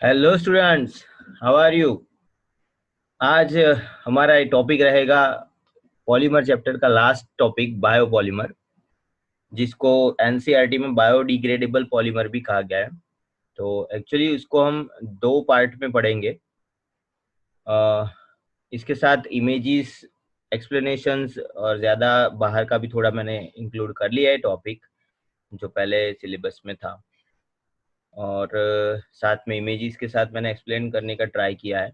Hello students, how are you. आज हमारा ये टॉपिक रहेगा पॉलीमर चैप्टर का लास्ट टॉपिक, बायोपॉलीमर, जिसको एनसीईआरटी में बायोडिग्रेडेबल पॉलीमर भी कहा गया है। तो एक्चुअली इसको हम दो पार्ट में पढ़ेंगे। इसके साथ इमेजेस, एक्सप्लेनेशंस और ज़्यादा बाहर का भी थोड़ा मैंने इंक्लूड कर लिया है टॉपिक, जो पहले सिलेबस में था। और साथ में इमेजेस के साथ मैंने एक्सप्लेन करने का ट्राई किया है।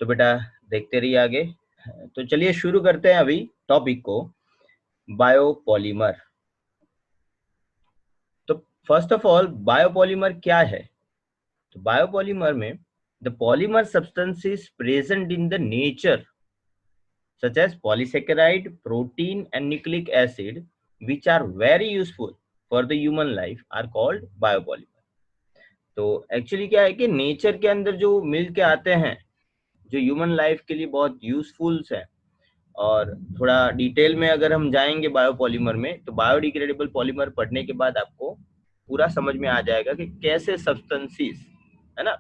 तो बेटा देखते रहिए आगे। तो चलिए शुरू करते हैं अभी टॉपिक को, बायोपॉलीमर। तो फर्स्ट ऑफ ऑल बायोपॉलीमर क्या है। तो बायोपॉलीमर में the polymer substances present in the nature such as polysaccharide, protein and nucleic acid which are very useful for the human life are called biopolymer। तो actually क्या है कि nature के अंदर जो मिल के आते हैं, जो ह्यूमन लाइफ के लिए बहुत यूजफुल है। और थोड़ा डिटेल में अगर हम जाएंगे बायोपॉलीमर में, तो बायोडिग्रेडेबल पॉलीमर पढ़ने के बाद आपको पूरा समझ में आ जाएगा कि कैसे सब्सटेंसेस, है ना।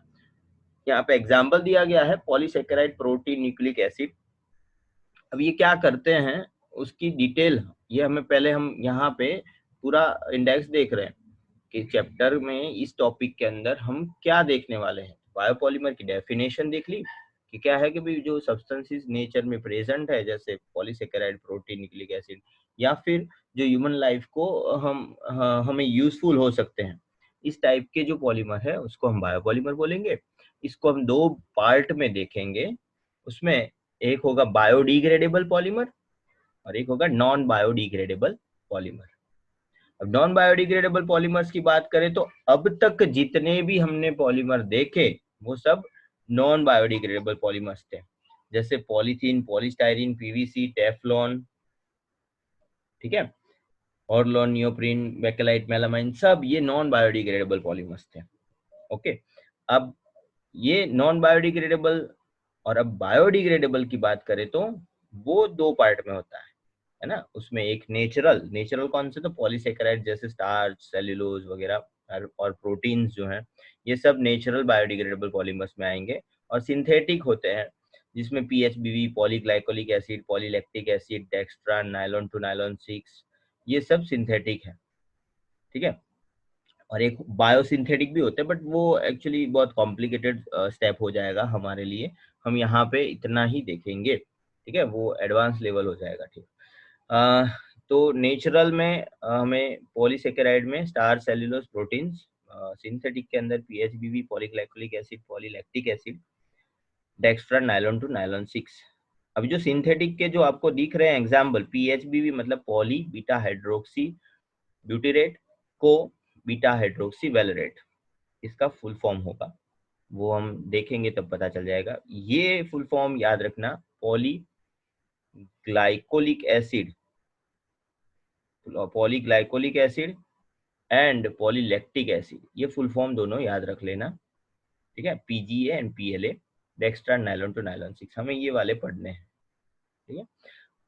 यहाँ पे एग्जांपल दिया गया है पॉलीसेकेराइड, प्रोटीन, न्यूक्लिक एसिड। अब ये क्या करते हैं उसकी डिटेल, ये हमें पहले, हम यहाँ पे पूरा इंडेक्स देख रहे हैं कि चैप्टर में इस टॉपिक के अंदर हम क्या देखने वाले हैं। बायोपॉलीमर की डेफिनेशन देख ली कि क्या है कि भाई जो सब्सटेंसेस नेचर में प्रेजेंट है, जैसे पॉलीसेकेराइड, प्रोटीन, न्यूक्लिक एसिड, या फिर जो ह्यूमन लाइफ को हमें यूजफुल हो सकते हैं, इस टाइप के जो पॉलीमर है उसको हम बायोपॉलीमर बोलेंगे। इसको हम दो पार्ट में देखेंगे। उसमें एक होगा बायोडिग्रेडेबल पॉलीमर और एक होगा नॉन बायोडिग्रेडेबल पॉलीमर। अब नॉन बायोडिग्रेडेबल पॉलीमर्स की बात करें तो अब तक जितने भी हमने पॉलीमर देखे वो सब नॉन बायोडिग्रेडेबल पॉलीमर्स थे, जैसे पॉलीथीन, पॉलीस्टाइरीन, पीवीसी, टेफ्लॉन, ठीक है, ऑर्लोन, नियोप्रीन, बेकेलाइट, मेलामाइन, सब ये नॉन बायोडिग्रेडेबल पॉलीमर्स थे। ओके, अब ये नॉन बायोडिग्रेडेबल और अब बायोडिग्रेडेबल की बात करें तो वो दो पार्ट में होता है ना। उसमें एक नेचुरल, नेचुरल कौन से, तो पॉलीसेकेराइड जैसे स्टार्च, सेल्यूलोज वगैरह, और प्रोटीन्स जो हैं, ये सब नेचुरल बायोडिग्रेडेबल पॉलीमर्स में आएंगे। और सिंथेटिक होते हैं जिसमें PHBV, polyglycolic acid, polylactic acid, dextran, nylon two nylon 6, ये सब सिंथेटिक है, ठीक है। और एक बायोसिंथेटिक भी होते हैं, बट वो एक्चुअली बहुत कॉम्प्लिकेटेड स्टेप हो जाएगा हमारे लिए। हम यहाँ पे इतना ही देखेंगे, ठीक है, वो एडवांस लेवल हो जाएगा, ठीक। तो नेचुरल में हमें पॉलीसेकेराइड में स्टार, सेल्यूलोज, प्रोटीन्स, सिंथेटिक के अंदर PHBV, polyglycolic acid, polylactic acid, dextran, nylon two nylon 6। अभी जो सिंथेटिक के जो आपको दिख रहे हैं एग्जाम्पल, पीएचबीवी मतलब poly beta hydroxy butyrate co beta hydroxy valerate, इसका फुल फॉर्म होगा, वो हम देखेंगे तब पता चल जाएगा। ये फुल फॉर्म याद रखना, polyglycolic acid, polyglycolic acid and polylactic acid, ये फुल फॉर्म दोनों याद रख लेना, ठीक है। PGA and PLA, dextran, nylon two nylon 6, हमें ये वाले पढ़ने हैं, ठीक है।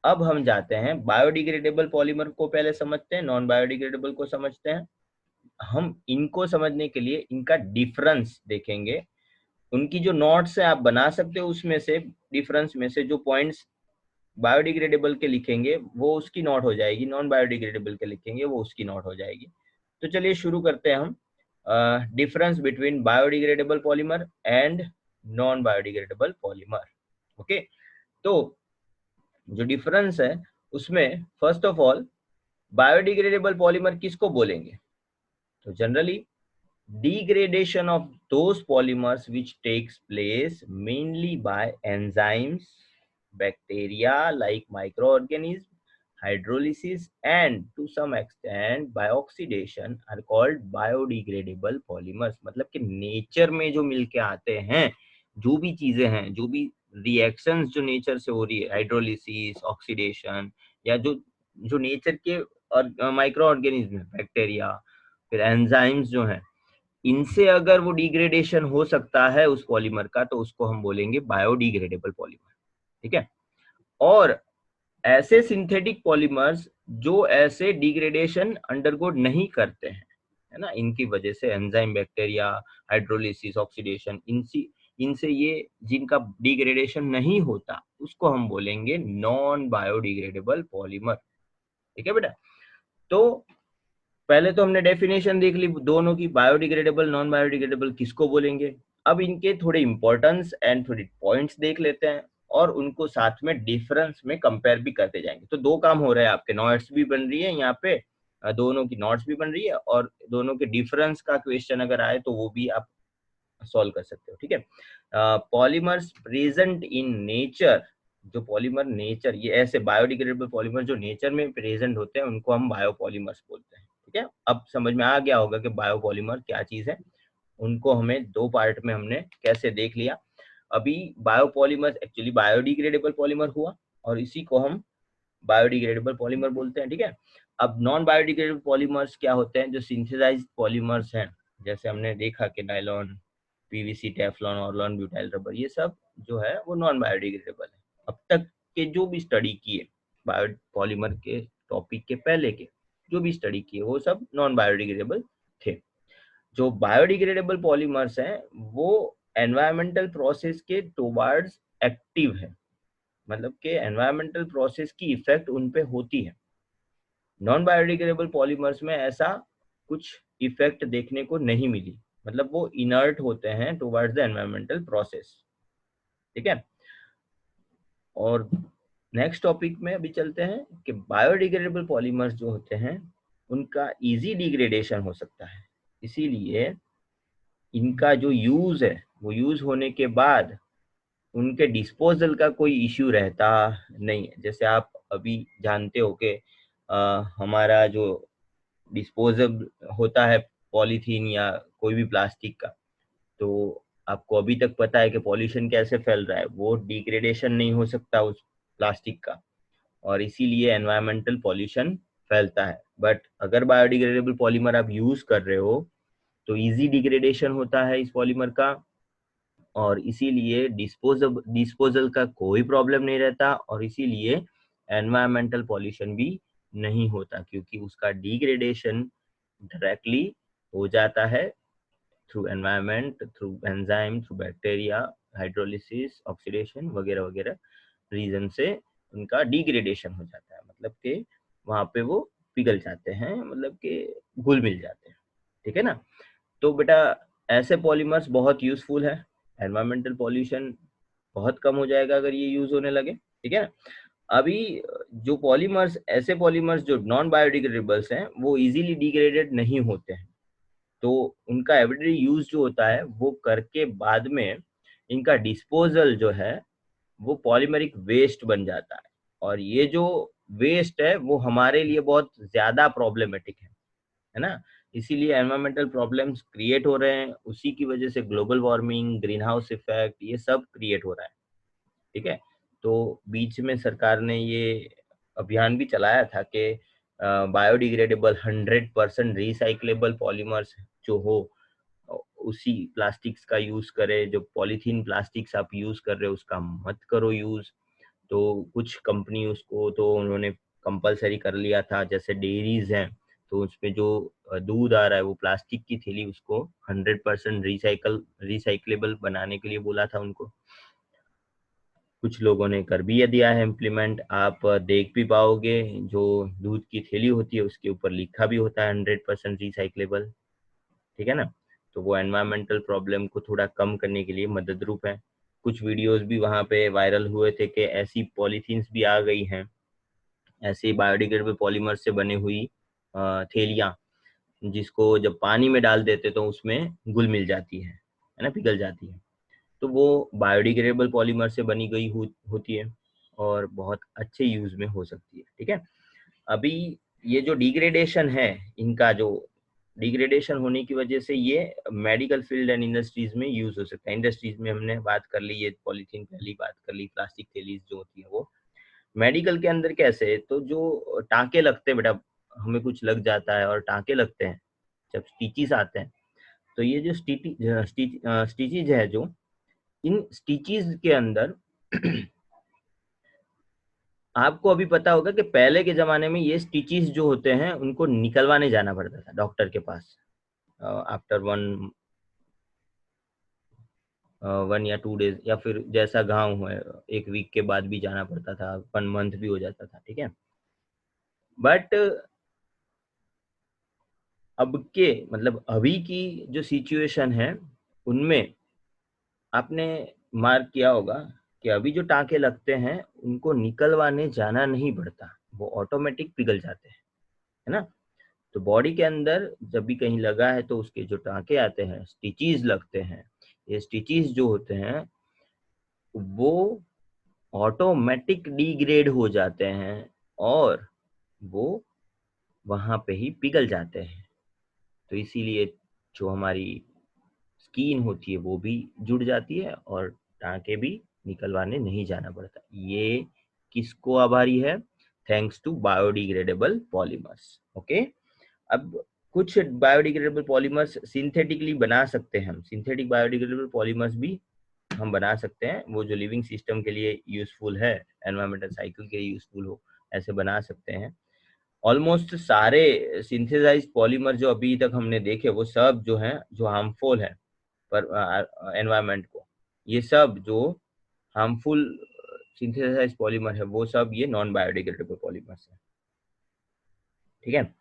अब हम जाते हैं बायोडिग्रेडेबल पॉलीमर को पहले समझते हैं, नॉन बायोडिग्रेडेबल को समझते हैं। हम इनको समझने के लिए इनका डिफरेंस देखेंगे। उनकी जो नोट्स है आप बना सकते हो, उसमें से डिफरेंस में से जो पॉइंट्स बायोडिग्रेडेबल के लिखेंगे वो उसकी नोट हो जाएगी, नॉन बायोडिग्रेडेबल के लिखेंगे वो उसकी नोट हो जाएगी। तो चलिए शुरू करते हैं हम, difference between biodegradable polymer and non biodegradable polymer. Okay, तो जो डिफरेंस है उसमें first of all, biodegradable polymer किसको बोलेंगे। तो generally degradation of those polymers which takes place mainly by enzymes, bacteria like microorganisms, hydrolysis and to some extent by oxidation are called biodegradable polymers। मतलब कि nature में जो मिलके आते हैं, जो भी चीजें हैं, जो भी रिएक्शंस जो नेचर से हो रही है, हाइड्रोलिसिस, ऑक्सीडेशन, या जो जो नेचर के और माइक्रो ऑर्गेनिज्म, बैक्टीरिया, फिर एंजाइम्स जो हैं, इनसे अगर वो डिग्रेडेशन हो सकता है उस पॉलीमर का, तो उसको हम बोलेंगे बायोडिग्रेडेबल पॉलीमर, ठीक है। और ऐसे सिंथेटिक पॉलीमर्स जो ऐसे डिग्रेडेशन अंडरगो नहीं करते हैं, है ना, इनकी वजह से एंजाइम, बैक्टीरिया, हाइड्रोलिसिस, ऑक्सीडेशन, इनसे ये जिनका डिग्रेडेशन नहीं होता उसको हम बोलेंगे नॉन बायोडिग्रेडेबल पॉलीमर। ठीक है बेटा। तो पहले तो हमने डेफिनेशन देख ली दोनों की, बायोडिग्रेडेबल नॉन बायोडिग्रेडेबल किसको बोलेंगे। अब इनके थोड़े इंपॉर्टेंस एंड थोड़े पॉइंट्स देख लेते हैं और उनको साथ में डिफरेंस में कंपेयर भी करते जाएंगे। तो दो काम हो रहे हैं आपके, नोट्स भी बन रही है यहाँ पे, दोनों की नोट्स भी बन रही है और दोनों के डिफरेंस का क्वेश्चन अगर आए तो वो भी आप सॉल्व कर सकते हो। ठीक है। पॉलीमर्स प्रेजेंट इन नेचर, जो पॉलीमर नेचर, ये ऐसे बायोडिग्रेडेबल पॉलीमर जो नेचर में प्रेजेंट होते हैं उनको हम बायोपॉलीमर्स बोलते हैं। ठीक है, अब समझ में आ गया होगा कि बायोपॉलीमर क्या चीज है। उनको हमें दो पार्ट में हमने कैसे देख लिया। अभी बायोपॉलीमर एक्चुअली बायोडिग्रेडेबल पॉलीमर हुआ और इसी को हम बायोडिग्रेडेबल पॉलीमर बोलते हैं। ठीक है। अब नॉन बायोडिग्रेडेबल पॉलीमर्स क्या होते हैं, जो सिंथेसाइज्ड पॉलीमर्स हैं, जैसे हमने देखा कि nylon, PVC, Teflon, Orlon, butyl rubber, ये सब जो है वो नॉन बायोडिग्रेडेबल है। अब तक के जो भी स्टडी किए बायो पॉलीमर के टॉपिक के पहले के जो भी स्टडी किए वो सब नॉन बायोडिग्रेडेबल थे। जो बायोडिग्रेडेबल पॉलीमर्स हैं वो एनवायरमेंटल प्रोसेस के टुवर्ड्स एक्टिव है, मतलब कि एनवायरमेंटल प्रोसेस की इफेक्ट उन पे होती है। नॉन बायोडिग्रेडेबल पॉलीमर्स में ऐसा कुछ इफेक्ट देखने को नहीं मिली, मतलब वो इनर्ट होते हैं टुवर्ड्स द एनवायरमेंटल प्रोसेस। ठीक है। और नेक्स्ट टॉपिक में अभी चलते हैं कि बायोडिग्रेडेबल पॉलीमर्स जो होते हैं उनका इजी डिग्रेडेशन हो सकता है, इसीलिए इनका जो यूज है वो यूज होने के बाद उनके डिस्पोजल का कोई इश्यू रहता नहीं है। जैसे आप अभी जानते हो कि हमारा जो डिस्पोजेबल होता है पॉलीथीन या कोई भी प्लास्टिक का, तो आपको अभी तक पता है कि पॉल्यूशन कैसे फैल रहा है, वो डिग्रेडेशन नहीं हो सकता उस प्लास्टिक का और इसीलिए एनवायरमेंटल पॉल्यूशन फैलता है। बट अगर बायोडिग्रेडेबल पॉलीमर आप यूज कर रहे हो तो इजी डिग्रेडेशन होता है इस पॉलीमर का और इसीलिए डिस्पोजल का कोई प्रॉब्लम नहीं रहता और इसीलिए एनवायरमेंटल पॉल्यूशन भी नहीं होता, क्योंकि उसका डिग्रेडेशन डायरेक्टली हो जाता है through environment, through enzyme, through bacteria, hydrolysis, oxidation वगैरह वगैरह रीजन से उनका डिग्रेडेशन हो जाता है, मतलब कि वहां पे वो पिघल जाते हैं, मतलब कि घुल मिल जाते हैं। ठीक है ना। तो बेटा ऐसे पॉलीमर्स बहुत यूजफुल है, एनवायरमेंटल पॉल्यूशन बहुत कम हो जाएगा अगर ये यूज होने लगे। ठीक है ना। अभी जो पॉलीमर्स, ऐसे पॉलीमर्स जो नॉन बायोडिग्रेडेबल्स हैं वो इजीली डिग्रेडेड नहीं होते हैं, तो उनका एवरीडे यूज जो होता है वो करके बाद में इनका डिस्पोजल जो है वो पॉलीमेरिक वेस्ट बन जाता है और ये जो वेस्ट है वो हमारे लिए बहुत ज्यादा प्रॉब्लमेटिक है ना। इसीलिए एनवायरमेंटल प्रॉब्लम्स क्रिएट हो रहे हैं, उसी की वजह से global warming, green house effect, ये सब क्रिएट हो रहा है। ठीक है। तो बीच में सरकार ने ये अभियान भी चलाया था कि बायोडिग्रेडेबल 100% रिसाइक्लेबल पॉलीमर्स जो हो उसी प्लास्टिक्स का यूज करे, जो पॉलीथीन प्लास्टिक्स आप यूज कर रहे हो उसका मत करो यूज। तो कुछ कंपनी उसको तो उन्होंने कंपलसरी कर लिया था, जैसे डेयरीज हैं तो उसमें जो दूध आ रहा है वो प्लास्टिक की थैली उसको 100% रिसाइकलेबल बनाने के लिए बोला था उनको। कुछ लोगों ने कर भी दिया है इम्प्लीमेंट, आप देख भी पाओगे जो दूध की थैली होती है उसके ऊपर लिखा भी होता है 100% रिसाइकलेबल। ठीक है ना। तो वो एनवायरमेंटल प्रॉब्लम को थोड़ा कम करने के लिए मदद रूप है। कुछ वीडियोस भी वहाँ पे वायरल हुए थे कि ऐसी पॉलीथीन्स भी आ गई हैं, ऐसे बायोडिग्रेडेबल पॉलीमर से बनी हुई थैलियाँ, जिसको जब पानी में डाल देते तो उसमें घुल मिल जाती है ना, पिघल जाती है। तो वो बायोडिग्रेडेबल पॉलीमर से बनी गई होती है और बहुत अच्छे यूज में हो सकती है। ठीक है। अभी ये जो डिग्रेडेशन है, इनका जो डिग्रेडेशन होने की वजह से ये मेडिकल फील्ड एंड इंडस्ट्रीज में यूज हो सकता है। इंडस्ट्रीज में हमने बात कर ली, ये पॉलीथीन पहली बात कर ली, प्लास्टिक थैलीज जो होती है वो। मेडिकल के अंदर कैसे, तो जो टाँके लगते हैं बेटा, हमें कुछ लग जाता है और टाँके लगते हैं जब स्टिचेस आते हैं, तो ये जो स्टिचेज है, जो इन स्टिचेस के अंदर आपको अभी पता होगा कि पहले के जमाने में ये स्टिचेस जो होते हैं उनको निकलवाने जाना पड़ता था डॉक्टर के पास, आफ्टर 1 या 2 डेज, या फिर जैसा गांव है 1 वीक के बाद भी जाना पड़ता था, 1 मंथ भी हो जाता था, ठीक है। बट अब के मतलब अभी की जो सिचुएशन है उनमें आपने मार्क किया होगा कि अभी जो टाँके लगते हैं उनको निकलवाने जाना नहीं पड़ता, वो ऑटोमेटिक पिघल जाते हैं, है ना। तो बॉडी के अंदर जब भी कहीं लगा है तो उसके जो टाँके आते हैं, स्टिचेस लगते हैं, ये स्टिचेस जो होते हैं वो ऑटोमेटिक डिग्रेड हो जाते हैं और वो वहाँ पे ही पिघल जाते हैं। तो इसीलिए जो हमारी स्किन होती है वो भी जुड़ जाती है और टाँके भी निकलवाने नहीं जाना पड़ता। ये किसको आभारी है? Thanks to biodegradable polymers. Okay, अब कुछ बायोडिग्रेडेबल पॉलीमर्स सिंथेटिकली बना सकते हैं हम। सिंथेटिक बायोडिग्रेडेबल पॉलीमर्स भी हम बना सकते हैं, वो जो लिविंग सिस्टम के लिए यूजफुल है, एनवायरमेंटल साइकिल के लिए यूजफुल हो, ऐसे बना सकते हैं। ऑलमोस्ट सारे सिंथेसाइज्ड पॉलीमर जो अभी तक हमने देखे वो सब जो हैं जो हार्मफुल है पर एनवायरनमेंट को, ये सब जो हार्मफुल सिंथेसाइज्ड पॉलीमर है वो सब ये नॉन बायोडिग्रेडेबल पॉलीमर्स है, ठीक है।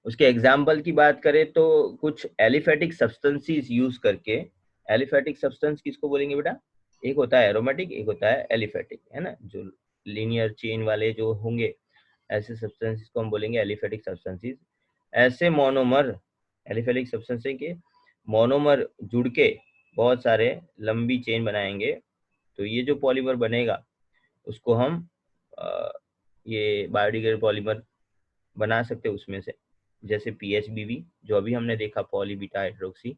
उसके एग्जाम्पल की बात करें तो कुछ एलिफेटिक सब्सटेंसेस यूज करके, एलिफेटिक सब्सटेंस किसको बोलेंगे बेटा? एक होता है एरोमेटिक, एक होता है एलिफेटिक, है ना। जो लीनियर चेन वाले जो होंगे ऐसे सब्सटेंसेस को हम बोलेंगे एलिफेटिक सब्सटेंसेस। ऐसे मोनोमर, एलिफेटिक सब्सटेंसेस के मोनोमर जुड़ के बहुत सारे लंबी चेन बनाएंगे, तो ये जो पॉलीमर बनेगा उसको हम ये बायोडिग्रेडेबल पॉलीमर बना सकते हैं उसमें से। जैसे पीएचबीवी जो अभी हमने देखा, poly beta hydroxy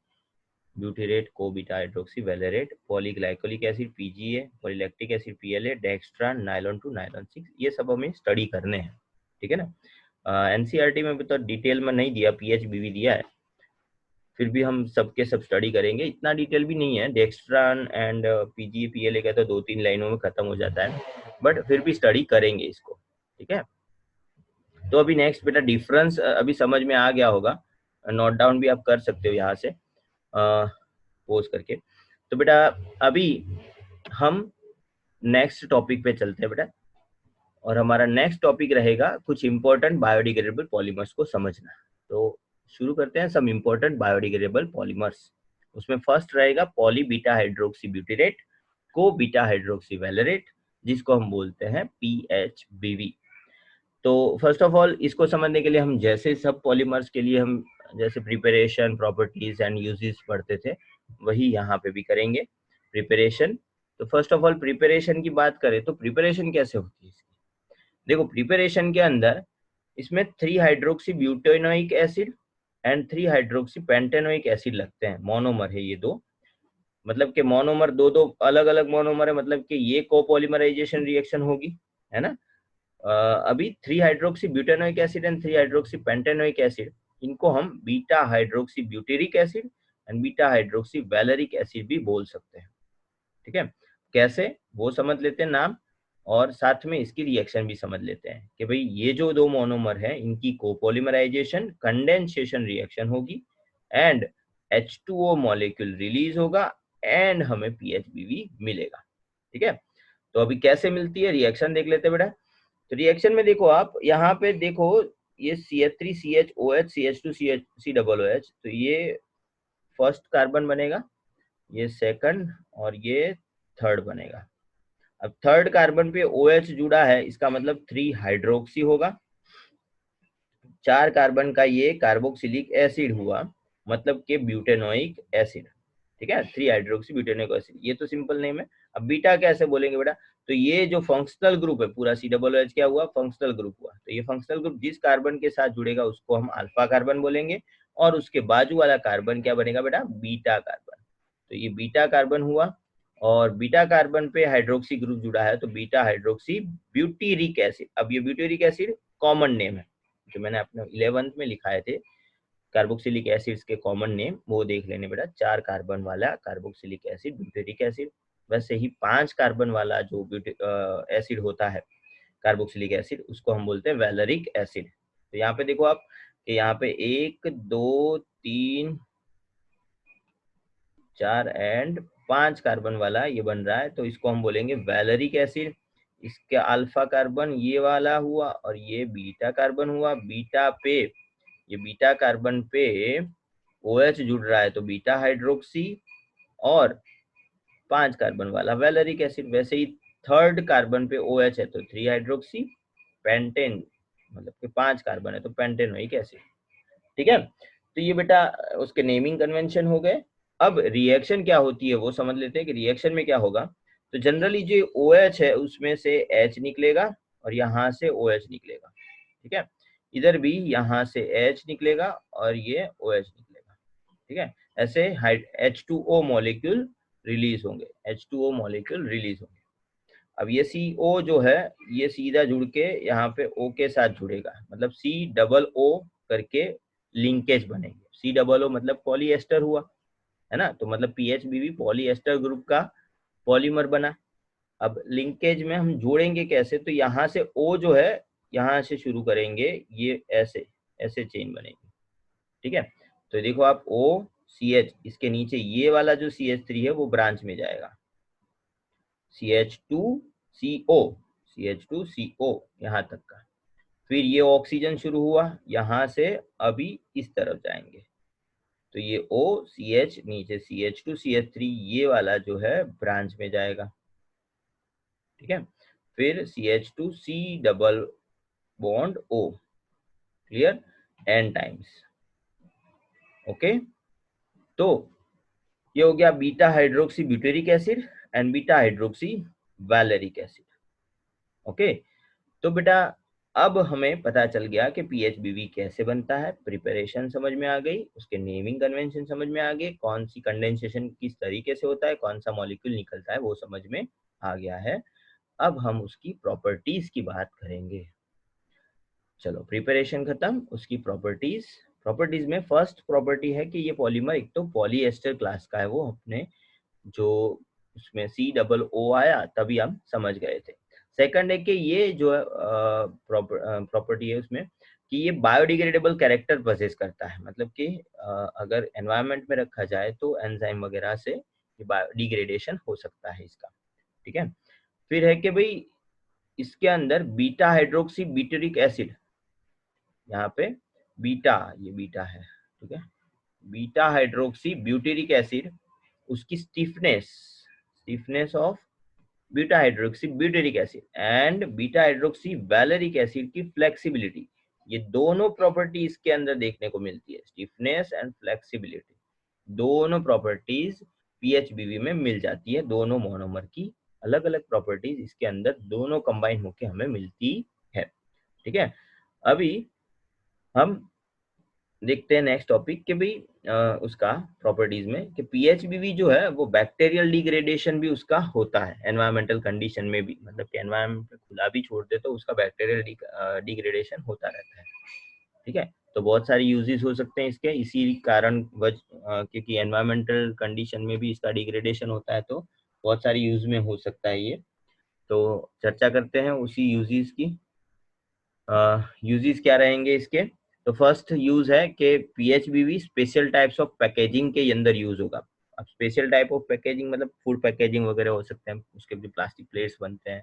butyrate, co beta hydroxy valerate, polyglycolic acid PGA, polylactic acid PLA, dextran, nylon 2, nylon 6, ये सब हमें स्टडी करने हैं, ठीक है ना। एनसीईआरटी में भी तो डिटेल में नहीं दिया, पीएचबीवी दिया है, फिर भी हम सबके सब स्टडी करेंगे, इतना डिटेल भी नहीं है। डेक्स्ट्रान एंड पीजीए पीएलए का तो 2-3 लाइनों में खत्म हो जाता है, बट फिर भी स्टडी करेंगे इसको, ठीक है। तो अभी नेक्स्ट बेटा डिफरेंस अभी समझ में आ गया होगा, नोट डाउन भी आप कर सकते हो यहाँ से पोज करके। तो बेटा अभी हम नेक्स्ट टॉपिक पे चलते हैं बेटा, और हमारा नेक्स्ट टॉपिक रहेगा कुछ इंपॉर्टेंट बायोडिग्रेडेबल पॉलीमर्स को समझना। तो शुरू करते हैं सम इंपॉर्टेंट बायोडिग्रेडेबल पॉलीमर्स। उसमें फर्स्ट रहेगा poly beta hydroxy butyrate, co beta hydroxy valerate, जिसको हम बोलते हैं पीएचबीवी। तो फर्स्ट ऑफ ऑल इसको समझने के लिए हम जैसे सब पॉलीमर्स के लिए हम जैसे प्रिपरेशन, प्रॉपर्टीज एंड यूजेस पढ़ते थे, वही यहाँ पे भी करेंगे प्रिपरेशन। तो फर्स्ट ऑफ ऑल प्रिपरेशन की बात करें तो प्रिपरेशन कैसे होती है इसकी? देखो प्रिपरेशन के अंदर इसमें 3 hydroxy butanoic acid and 3 hydroxy pentanoic acid लगते हैं, मोनोमर है ये दो, मतलब कि मोनोमर दो दो अलग अलग मोनोमर है, मतलब कि ये कोपॉलीमराइजेशन रिएक्शन होगी, है ना। अभी 3 hydroxy butanoic acid and 3 hydroxy pentanoic acid, इनको हम beta hydroxy butyric acid and beta hydroxy valeric acid भी बोल सकते हैं, ठीक है। कैसे वो समझ लेते हैं नाम, और साथ में इसकी रिएक्शन भी समझ लेते हैं कि भाई ये जो दो मोनोमर है इनकी कोपोलिमराइजेशन कंडेंसेशन रिएक्शन होगी एंड H2O मॉलिक्यूल रिलीज होगा एंड हमें पीएचबीवी मिलेगा, ठीक है। तो अभी कैसे मिलती है रिएक्शन देख लेते हैं बेटा। तो रिएक्शन में देखो आप यहाँ पे देखो, ये CH3CHOH CH2COH, तो ये फर्स्ट कार्बन बनेगा, ये सेकंड और ये थर्ड बनेगा। अब थर्ड कार्बन पे OH जुड़ा है, इसका मतलब 3 हाइड्रोक्सी होगा, 4 कार्बन का ये कार्बोक्सिलिक एसिड हुआ, मतलब के ब्यूटेनोइक एसिड, ठीक है, 3 हाइड्रोक्सी ब्यूटेनोइक एसिड, ये तो सिंपल नेम है। अब बीटा कैसे बोलेंगे बेटा? तो ये जो फंक्शनल ग्रुप है पूरा COOH क्या हुआ? फंक्शनल ग्रुप हुआ। तो ये फंक्शनल ग्रुप जिस कार्बन के साथ जुड़ेगा उसको हम अल्फा कार्बन बोलेंगे, और उसके बाजू वाला कार्बन क्या बनेगा बेटा? Beta carbon. तो ये बीटा कार्बन हुआ, और बीटा कार्बन पे हाइड्रोक्सी ग्रुप जुड़ा है तो बीटा हाइड्रोक्सी ब्यूटीरिक एसिड। अब ये ब्यूटीरिक एसिड कॉमन नेम है, जो मैंने अपने 11th में लिखाए थे कार्बोक्सिलिक एसिड्स के कॉमन नेम, वो देख लेने बेटा। 4 कार्बन वाला कार्बोक्सिलिक एसिड ब्यूटेरिक एसिड, वैसे ही 5 कार्बन वाला जो एसिड होता है कार्बोक्सिलिक एसिड, उसको हम बोलते हैं वैलेरिक एसिड। तो यहाँ पे देखो आप कि यहाँ पे 1 2 3 4 एंड 5 कार्बन वाला ये बन रहा है, तो इसको हम बोलेंगे वैलेरिक एसिड। इसका अल्फा कार्बन ये वाला हुआ और ये बीटा कार्बन हुआ। बीटा पे, ये बीटा कार्बन पे OH जुड़ रहा है तो बीटा हाइड्रोक्सी, और 5 कार्बन वाला वैलेरिक एसिड। वैसे ही थर्ड कार्बन पे OH है तो 3 हाइड्रोक्सी पेंटेन, मतलब कि 5 कार्बन है तो पेंटेनोइक एसिड। ठीक है, तो ये बेटा उसके नेमिंग कन्वेंशन हो गए। अब रिएक्शन क्या होती है वो समझ लेते हैं कि रिएक्शन में क्या होगा। तो जनरली जो OH है उसमें से H निकलेगा और यहाँ से OH निकलेगा। ठीक है, इधर भी यहाँ से H निकलेगा और ये OH निकलेगा। ठीक है, ऐसे H2O मॉलिक्यूल रिलीज होंगे, H2O मॉलिक्यूल रिलीज होंगे। अब ये CO जो है ये सीधा जुड़ के यहाँ पे O के साथ जुड़ेगा, मतलब COO करके लिंकेज बनेंगे। COO मतलब पॉलीएस्टर हुआ, है ना, तो मतलब PHBB पॉलीएस्टर ग्रुप का पॉलीमर बना। अब लिंकेज में हम जोड़ेंगे कैसे, तो यहाँ से O जो है यहाँ से शुरू करेंगे, ये ऐसे ऐसे चेन बनेगी। ठीक है, तो देखो आप OCH, इसके नीचे ये वाला जो CH3 है वो ब्रांच में जाएगा, CH2CO, CH2CO यहाँ तक का। फिर ये ऑक्सीजन शुरू हुआ यहाँ से, अभी इस तरफ जाएंगे तो ये OCH नीचे CH2 CH3 ये वाला जो है ब्रांच में जाएगा। ठीक है, फिर CH2C double bond O, clear, n times. Okay, तो ये हो गया beta hydroxy butyric acid and beta hydroxy valeric acid. Okay, तो बेटा अब हमें पता चल गया कि PHBB कैसे बनता है, प्रिपरेशन समझ में आ गई, उसके नेमिंग कन्वेंशन समझ में आ गए, कौन सी कंडेंसेशन किस तरीके से होता है, कौन सा मॉलिक्यूल निकलता है वो समझ में आ गया है। अब हम उसकी प्रॉपर्टीज की बात करेंगे। चलो प्रिपरेशन खत्म, उसकी प्रॉपर्टीज। प्रॉपर्टीज में फर्स्ट प्रॉपर्टी है कि ये पॉलीमर एक तो पॉलीएस्टर क्लास का है, वो अपने जो उसमें COO आया तभी हम समझ गए थे। सेकंड है कि ये जो प्रॉपर्टी है उसमें कि ये बायोडिग्रेडेबल कैरेक्टर पोजेस करता है, मतलब कि अगर एनवायरनमेंट में रखा जाए तो एंजाइम वगैरह से ये बायोडिग्रेडेशन हो सकता है इसका। ठीक है, फिर है कि भाई इसके अंदर बीटा हाइड्रोक्सी ब्यूटेरिक एसिड, यहाँ पे बीटा, ये बीटा है, ठीक है, बीटा हाइड्रोक्सी ब्यूटेरिक एसिड, उसकी stiffness of beta hydroxy butyric acid and beta hydroxy valeric acid की फ्लेक्सिबिलिटी, ये दोनों प्रॉपर्टी इसके अंदर देखने को मिलती है। स्टिफनेस एंड फ्लेक्सिबिलिटी दोनों प्रॉपर्टीज PHBB में मिल जाती है, दोनों मोनोमर की अलग अलग प्रॉपर्टीज इसके अंदर दोनों कंबाइन होके हमें मिलती है। ठीक है, अभी हम देखते हैं नेक्स्ट टॉपिक के भी उसका प्रॉपर्टीज में कि PHBB जो है वो बैक्टीरियल डिग्रेडेशन भी उसका होता है एनवायरमेंटल कंडीशन में भी, मतलब कि एनवायरमेंट खुला भी छोड़ दे तो उसका बैक्टीरियल डिग्रेडेशन होता रहता है। ठीक है, तो बहुत सारे यूजेस हो सकते हैं इसके, इसी कारण क्योंकि एनवायरमेंटल कंडीशन में भी इसका डिग्रेडेशन होता है तो बहुत सारे यूज में हो सकता है ये। तो चर्चा करते हैं उसी यूजेस की। यूजेस क्या रहेंगे इसके, तो फर्स्ट यूज है कि PHBB special types of packaging के अंदर यूज होगा। अब स्पेशल टाइप ऑफ पैकेजिंग मतलब फूड पैकेजिंग वगैरह हो सकते हैं, उसके जो प्लास्टिक प्लेट्स बनते हैं,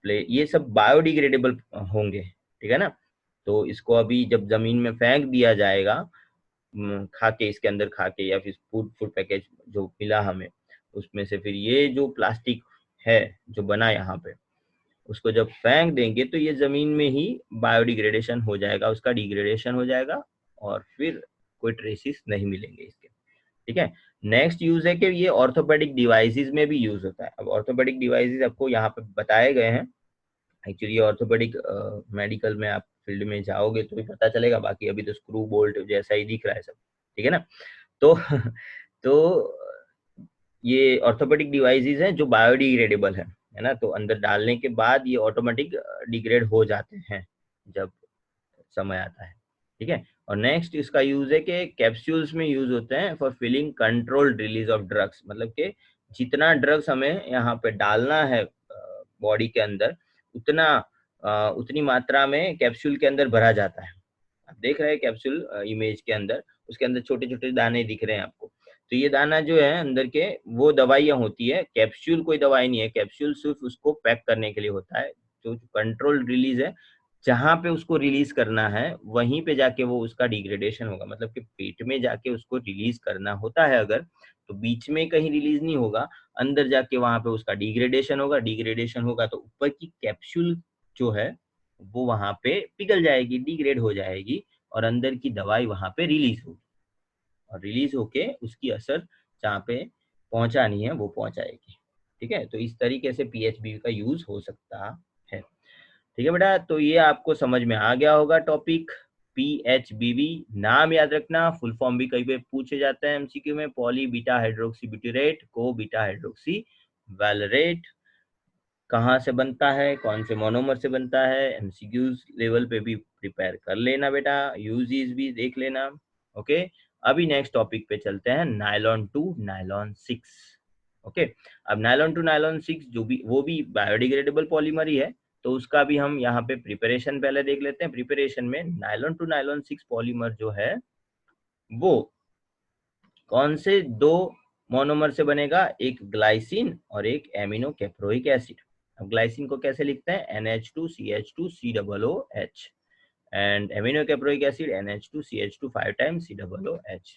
ये सब बायोडिग्रेडेबल होंगे। ठीक है ना, तो इसको अभी जब जमीन में फेंक दिया जाएगा खा के, इसके अंदर खा के, या फिर फूड पैकेज जो मिला हमें उसमें से, फिर ये जो प्लास्टिक है जो बना यहाँ पे, उसको जब फेंक देंगे तो ये जमीन में ही बायोडिग्रेडेशन हो जाएगा, उसका डिग्रेडेशन हो जाएगा और फिर कोई ट्रेसिस नहीं मिलेंगे इसके। ठीक है, नेक्स्ट यूज है कि ये ऑर्थोपेडिक डिवाइसेस में भी यूज होता है। अब ऑर्थोपेडिक डिवाइसेस आपको यहाँ पे बताए गए हैं, एक्चुअली ऑर्थोपेडिक मेडिकल में आप फील्ड में जाओगे तो भी पता चलेगा, बाकी अभी तो स्क्रू बोल्ट जैसा ही दिख रहा है सब। ठीक है ना, तो तो ये ऑर्थोपेडिक डिवाइसेस हैं जो बायोडिग्रेडेबल है ना, तो अंदर डालने के बाद ये ऑटोमेटिक डिग्रेड हो जाते हैं जब समय आता है। ठीक है, और नेक्स्ट इसका यूज है कि कैप्सूल्स में यूज होते हैं for filling controlled release of drugs, मतलब कि जितना ड्रग्स हमें यहाँ पे डालना है बॉडी के अंदर उतनी मात्रा में कैप्सूल के अंदर भरा जाता है। आप देख रहे हैं कैप्सूल इमेज के अंदर, उसके अंदर छोटे छोटे दाने दिख रहे हैं आपको, तो ये दाना जो है अंदर के वो दवाइयाँ होती है, कैप्सूल कोई दवाई नहीं है, कैप्सूल सिर्फ उसको पैक करने के लिए होता है। तो कंट्रोल रिलीज है, जहाँ पे उसको रिलीज करना है वहीं पे जाके वो उसका डिग्रेडेशन होगा, मतलब कि पेट में जाके उसको रिलीज करना होता है अगर, तो बीच में कहीं रिलीज नहीं होगा, अंदर जाके वहां पे उसका डिग्रेडेशन होगा, डिग्रेडेशन होगा तो ऊपर की कैप्सूल जो है वो वहां पे पिघल जाएगी, डिग्रेड हो जाएगी, और अंदर की दवाई वहां पे रिलीज होगी, और रिलीज होके उसकी असर जहाँ पे पहुंचानी है वो पहुंचाएगी। ठीक है, तो इस तरीके से पीएचबी का यूज हो सकता है। ठीक है बेटा, तो ये आपको समझ में आ गया होगा टॉपिक पीएचबीवी। नाम याद रखना, फुल फॉर्म भी कई पे पूछे जाते हैं एमसीक्यू में, पॉली बीटा हाइड्रोक्सी ब्यूटेरेट को बीटा हाइड्रोक्सी वैलरेट। कहाँ से बनता है, कौन से मोनोमर से बनता है, एमसीक्यूज लेवल पे भी प्रिपेयर कर लेना बेटा, यूजेस भी देख लेना। ओके, अभी नेक्स्ट टॉपिक पे चलते हैं, नायलॉन टू नायलॉन 6। ओके, अब नायलॉन टू नायलॉन 6 जो भी वो भी बायोडिग्रेडेबल पॉलीमर ही है, तो उसका भी हम यहाँ पे प्रिपरेशन पहले देख लेते हैं। प्रिपरेशन में नायलॉन टू नायलॉन 6 पॉलीमर जो है वो कौन से दो मोनोमर से बनेगा, एक ग्लाइसिन और एक एमिनो कैप्रोइक एसिड। अब ग्लाइसिन को कैसे लिखते हैं, NH2CH2COOH, and amino caproic acid NH2CH2 5 times COOH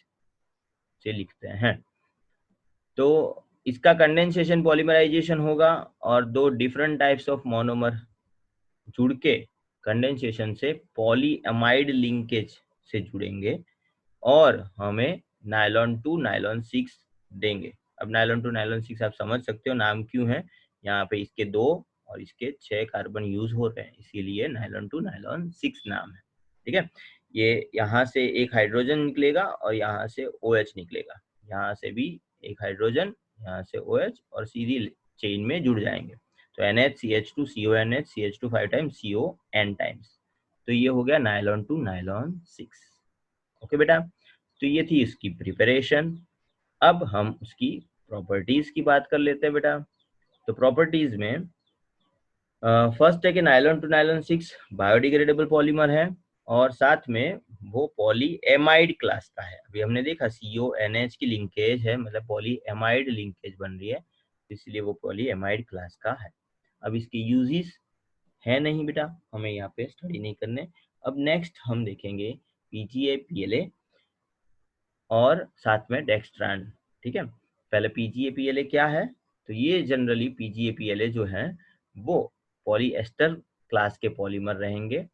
से लिखते हैं। तो इसका कंडेंसेशन पॉलीमराइजेशन होगा और दो डिफरेंट टाइप्स ऑफ मोनोमर जुड़ के कंडेंसेशन से पॉलीअमाइड लिंकेज से जुड़ेंगे और हमें नायलॉन टू नायलॉन 6 देंगे। अब नायलॉन टू नायलॉन 6 आप समझ सकते हो नाम क्यों है, यहाँ पे इसके 2 और इसके 6 कार्बन यूज हो रहे हैं, इसीलिए नायलॉन टू नायलॉन 6 नाम है। ठीक है, ये यहाँ से एक हाइड्रोजन निकलेगा और यहाँ से OH निकलेगा, यहाँ से भी एक हाइड्रोजन, यहाँ से OH, और सीधी चेन में जुड़ जाएंगे। तो NH CH2 CONH CH2 5 times CON times, तो ये हो गया नायलॉन टू नायलॉन 6। ओके बेटा, तो ये थी इसकी प्रिपरेशन। अब हम उसकी प्रॉपर्टीज की बात कर लेते हैं बेटा। तो प्रॉपर्टीज में फर्स्ट है कि nylon two nylon 6 biodegradable polymer है और साथ में वो पॉलीएमाइड क्लास का है। अभी हमने देखा CONH की लिंकेज है, मतलब पॉलीएमाइड लिंकेज बन रही है, इसलिए वो पॉलीएमाइड क्लास का है। अब इसके यूजेस है नहीं बेटा, हमें यहाँ पे स्टडी नहीं करने। अब नेक्स्ट हम देखेंगे PGA PLA और साथ में डेक्स्ट्रान। ठीक है, पहले PGA PLA क्या है, तो ये जनरली PGA PLA जो है वो पॉलीएस्टर क्लास के पॉलीमर रहेंगे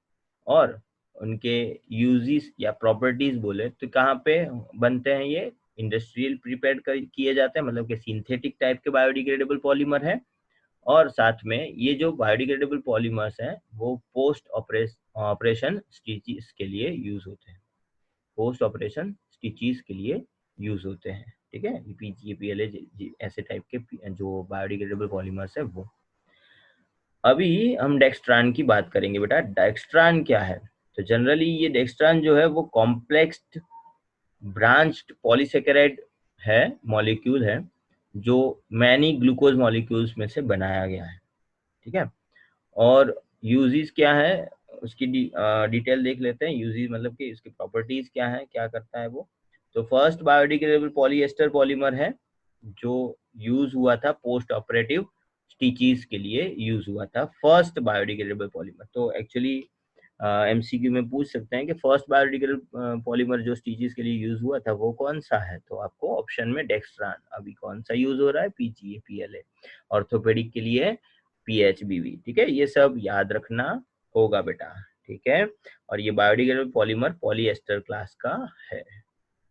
और उनके यूजेस या प्रॉपर्टीज बोले तो कहाँ पे बनते हैं, ये इंडस्ट्रियल प्रिपेयर किए जाते हैं, मतलब कि सिंथेटिक टाइप के बायोडिग्रेडेबल पॉलीमर है। और साथ में ये जो बायोडिग्रेडेबल पॉलीमर्स हैं वो पोस्ट ऑपरेशन स्टिचेस के लिए यूज होते हैं, पोस्ट ऑपरेशन स्टिचेस के लिए यूज होते हैं। ठीक है, PGA PLA ऐसे टाइप के जो बायोडिग्रेडेबल पॉलीमर्स है वो। अभी हम डेक्स्ट्रान की बात करेंगे बेटा। डेक्स्ट्रान क्या है, तो जनरली ये डेक्स्ट्रान जो है वो कॉम्प्लेक्स ब्रांच्ड पॉलीसेकेराइड है, मॉलिक्यूल है, जो मैनी ग्लूकोज मॉलिक्यूल्स में से बनाया गया है। ठीक है, और यूजेस क्या है उसकी डिटेल देख लेते हैं। यूजेस मतलब कि इसकी प्रॉपर्टीज क्या है, क्या करता है वो। तो फर्स्ट बायोडिग्रेडेबल पॉलीएस्टर पॉलीमर है जो यूज हुआ था पोस्ट ऑपरेटिव स्टिचेस के लिए, यूज हुआ था फर्स्ट बायोडिग्रेडेबल पॉलीमर। तो एक्चुअली MCQ में पूछ सकते हैं कि फर्स्ट बायोडिग्रेडेबल पॉलीमर जो स्टिचेस के लिए यूज हुआ था वो कौन सा है, तो आपको ऑप्शन में डेक्स्ट्रान। अभी कौन सा यूज हो रहा है, PGA PLA। ऑर्थोपेडिक के लिए PHBV। ठीक है, ये सब याद रखना होगा बेटा। ठीक है, और ये बायोडिग्रेडेबल पॉलीमर पॉलीएस्टर क्लास का है।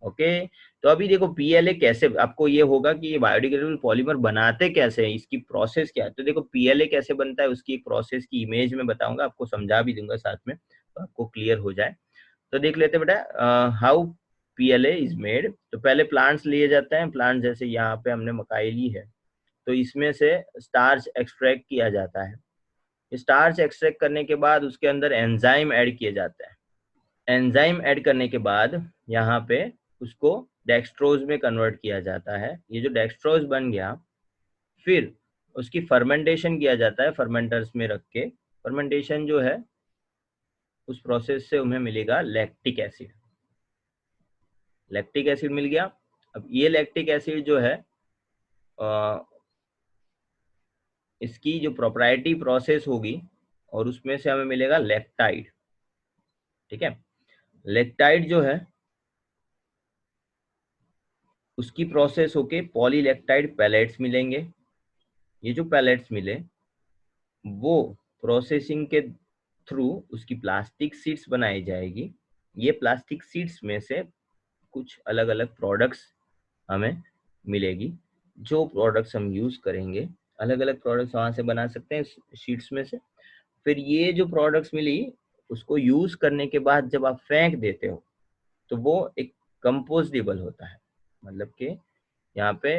ओके, तो अभी देखो PLA कैसे, आपको ये होगा कि ये बायोडिग्रेडेबल पॉलीमर बनाते कैसे हैं, इसकी प्रोसेस क्या है। तो देखो PLA कैसे बनता है उसकी एक प्रोसेस की इमेज में बताऊंगा, आपको समझा भी दूंगा साथ में, तो आपको क्लियर हो जाए। तो देख लेते हैं बेटा हाउ PLA इज मेड। तो पहले प्लांट्स लिए जाते हैं, प्लांट जैसे यहाँ पे हमने मकाई ली है, तो इसमें से स्टार्च एक्सट्रैक्ट किया जाता है। स्टार्च एक्सट्रैक्ट करने के बाद उसके अंदर एंजाइम ऐड किए जाते हैं। एंजाइम ऐड करने के बाद यहाँ पे उसको डेक्सट्रोज में कन्वर्ट किया जाता है। ये जो डेक्सट्रोज बन गया, फिर उसकी फर्मेंटेशन किया जाता है फर्मेंटर्स में रख के। फर्मेंटेशन जो है उस प्रोसेस से उन्हें मिलेगा लैक्टिक एसिड। लैक्टिक एसिड मिल गया, अब ये लैक्टिक एसिड जो है इसकी जो प्रोप्राइटरी प्रोसेस होगी और उसमें से हमें मिलेगा लेक्टाइड। ठीक है, लेक्टाइड जो है उसकी प्रोसेस होके पॉलीलेक्टाइड पैलेट्स मिलेंगे। ये जो पैलेट्स मिले वो प्रोसेसिंग के थ्रू उसकी प्लास्टिक शीट्स बनाई जाएगी। ये प्लास्टिक शीट्स में से कुछ अलग अलग प्रोडक्ट्स हमें मिलेगी। जो प्रोडक्ट्स हम यूज करेंगे, अलग अलग प्रोडक्ट्स वहां से बना सकते हैं शीट्स में से। फिर ये जो प्रोडक्ट्स मिली उसको यूज करने के बाद जब आप फेंक देते हो तो वो एक कंपोस्टेबल होता है। मतलब कि यहाँ पे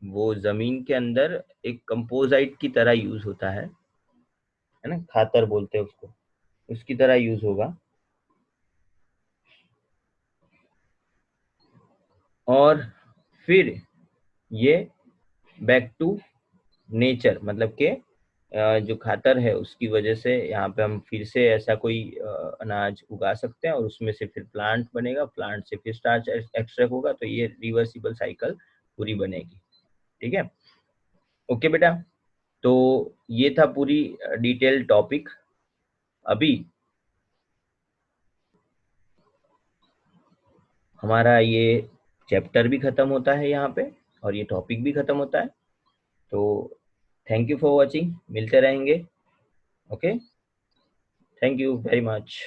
वो जमीन के अंदर एक कंपोजाइट की तरह यूज होता है ना, खातर बोलते हैं उसको, उसकी तरह यूज होगा। और फिर ये बैक टू नेचर, मतलब के जो खातर है उसकी वजह से यहाँ पे हम फिर से ऐसा कोई अनाज उगा सकते हैं और उसमें से फिर प्लांट बनेगा, प्लांट से फिर स्टार्च एक्सट्रैक्ट होगा, तो ये रिवर्सिबल साइकिल पूरी बनेगी। ठीक है, ओके बेटा। तो ये था पूरी डिटेल टॉपिक। अभी हमारा ये चैप्टर भी खत्म होता है यहाँ पे और ये टॉपिक भी खत्म होता है। तो थैंक यू फॉर वॉचिंग, मिलते रहेंगे। Okay, thank you very much.